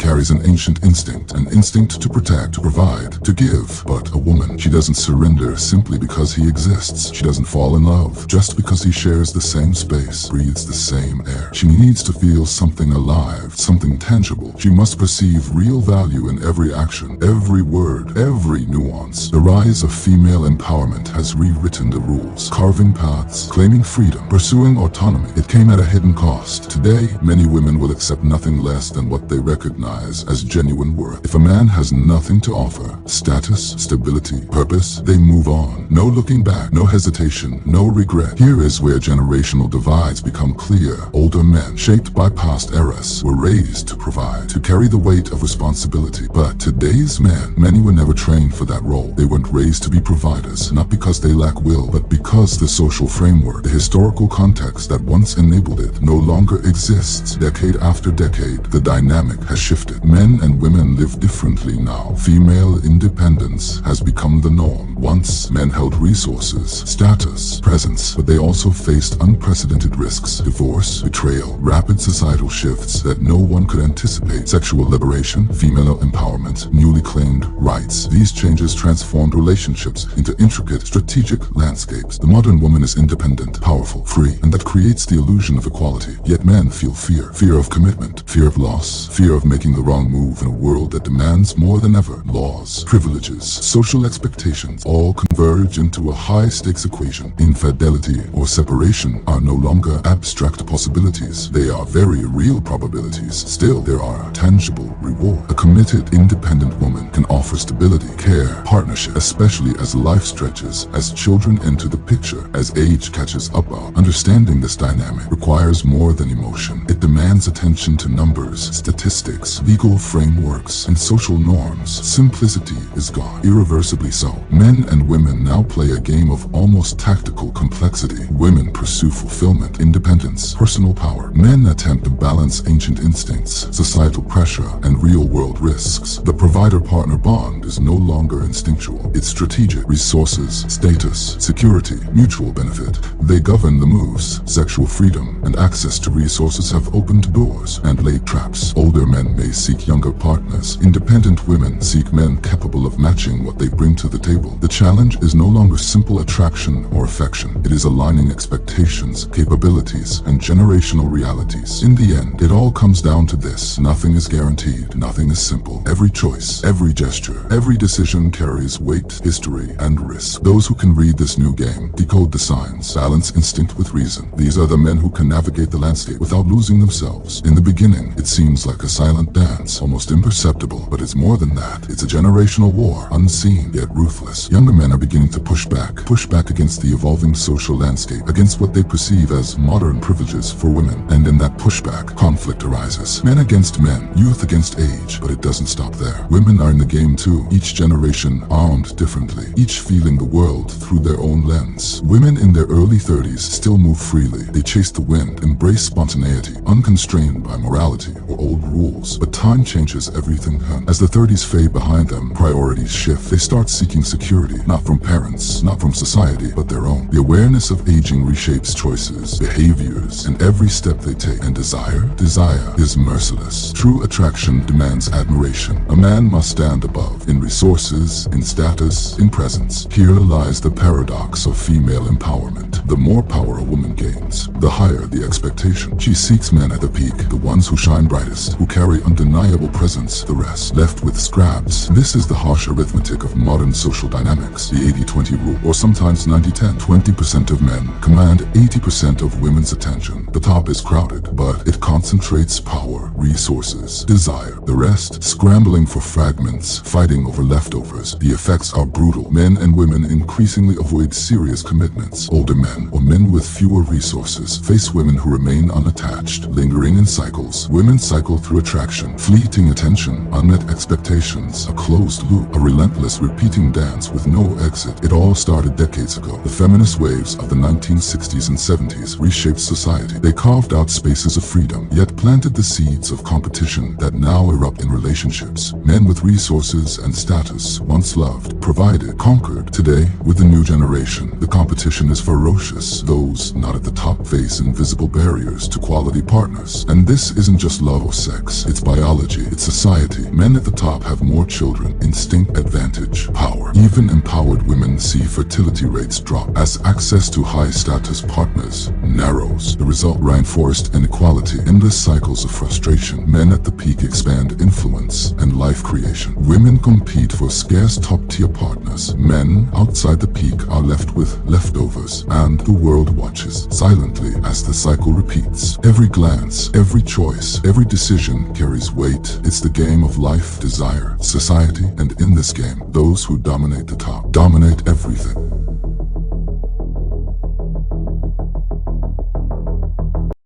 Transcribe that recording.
carries an ancient instinct, an instinct to protect, to provide, to give. But a woman, she doesn't surrender simply because he exists. She doesn't fall in love just because he shares the same space, breathes the same air. She needs to feel something alive, something tangible. She must perceive real value in every action, every word, every nuance. The rise of female empowerment has rewritten the rules, carving paths, claiming freedom, pursuing autonomy. It came at a hidden cost. Today, many women will accept nothing less than what they recognize as genuine worth. If a man has nothing to offer, status, stability, purpose, they move on. No looking back, no hesitation, no regret. Here is where generational divides become clear. Older men, shaped by past eras, were raised to provide, to carry the weight of responsibility. But today's men, many were never trained for that role. They weren't raised to be providers, not because they lack will, but because the social framework, the historical context that once enabled it, no longer exists. Decade after decade, the dynamic has shifted. Men and women live differently now. Female independence has become the norm. Once, men held resources, status, presence, but they also faced unprecedented risks: divorce, betrayal, rapid societal shifts that no one could anticipate, sexual liberation, female empowerment, newly claimed rights. These changes transformed relationships into intricate, strategic landscapes. The modern woman is independent, powerful, free, and that creates the illusion of equality. Yet men feel fear. Fear of commitment, fear of loss, fear of making the wrong move in a world that demands more than ever. Laws, privileges, social expectations all converge into a high-stakes equation. Infidelity or separation are no longer abstract possibilities. They are very real probabilities. Still, there are tangible rewards. A committed, independent woman can offer stability, care, partnership, especially as life stretches, as children enter the picture, as age catches up. Understanding this dynamic requires more than emotion. It demands attention to numbers, statistics, legal frameworks, and social norms. Simplicity is gone, irreversibly so. Men and women now play a game of almost tactical complexity. Women pursue fulfillment, independence, personal power. Men attempt to balance ancient instincts, societal pressure, and real-world risks. The provider-partner bond is no longer instinctual. It's strategic. Resources, status, security, mutual benefit. They govern the moves. Sexual freedom and access to resources have opened doors and laid traps. Older men may seek younger partners. Independent women seek men capable of matching what they bring to the table. The challenge is no longer simple attraction or affection. It is aligning expectations, capabilities, and generational realities. In the end, it all comes down to this: nothing is guaranteed, nothing is simple. Every choice, every gesture, every decision carries weight, history, and risk. Those who can read this new game, decode the signs, balance instinct with reason. These are the men who can navigate the landscape without losing themselves. In the beginning, it seems like a silent dance, almost imperceptible, but it's more than that. It's a generational war, unseen yet ruthless. Younger men are beginning to push back against the evolving social landscape, against what they perceive as modern privileges for women. And in that pushback, conflict arises. Men against men, youth against age, but it doesn't stop there. Women are in the game too, each generation armed differently, each feeling the world through their own lens. Women in their early 30s still move freely. They chase the wind, embrace spontaneity, unconstrained by morality or old rules. But time changes everything. As the 30s fade behind them, priorities shift. They start seeking security, not from parents, not from society, but their own. The awareness of aging reshapes choices, behaviors, and every step they take. And desire is merciless. True attraction demands admiration. A man must stand above, in resources, in status, in presence. Here lies the paradox of female empowerment. The more power a woman gains, the higher the expectation. She seeks men at the peak, the ones who shine brightest, who carry undeniable presence, the rest left with scraps. This is the harsh arithmetic of modern social dynamics, the 80-20 rule, or sometimes 90-10. 20% of men command 80% of women's attention. The top is crowded, but it concentrates power, resources, desire. The rest, scrambling for fragments, fighting over leftovers. The effects are brutal. Men and women increasingly avoid serious commitments. Older men, or men with fewer resources, face women who remain unattached, lingering in cycles. Women cycle through attraction, fleeting attention, unmet expectations, a closed loop, a relentless repeating dance with no exit. It all started decades ago. The feminist waves of the 1960s and 70s reshaped society. They carved out spaces of freedom, yet planted the seeds of competition that now erupt in relationships. Men with resources and status, once loved, provided, conquered. Today, with the new generation, the competition is ferocious. Those not at the top face invisible barriers to quality partners. And this isn't just love or sex, it's biology, it's society. Men at the top have more children, instinct, advantage, power. Even empowered women see fertility rates drop as access to high-status partners narrows. The result, reinforced inequality, endless cycles of frustration. Men at the peak expand influence and life creation. Women compete for scarce top-tier partners. Men outside the peak are left with leftovers, and the world watches silently as the cycle repeats. Every glance, every choice, every decision carries weight. It's the game of life, desire, society, and in this game, those who dominate the top dominate everything.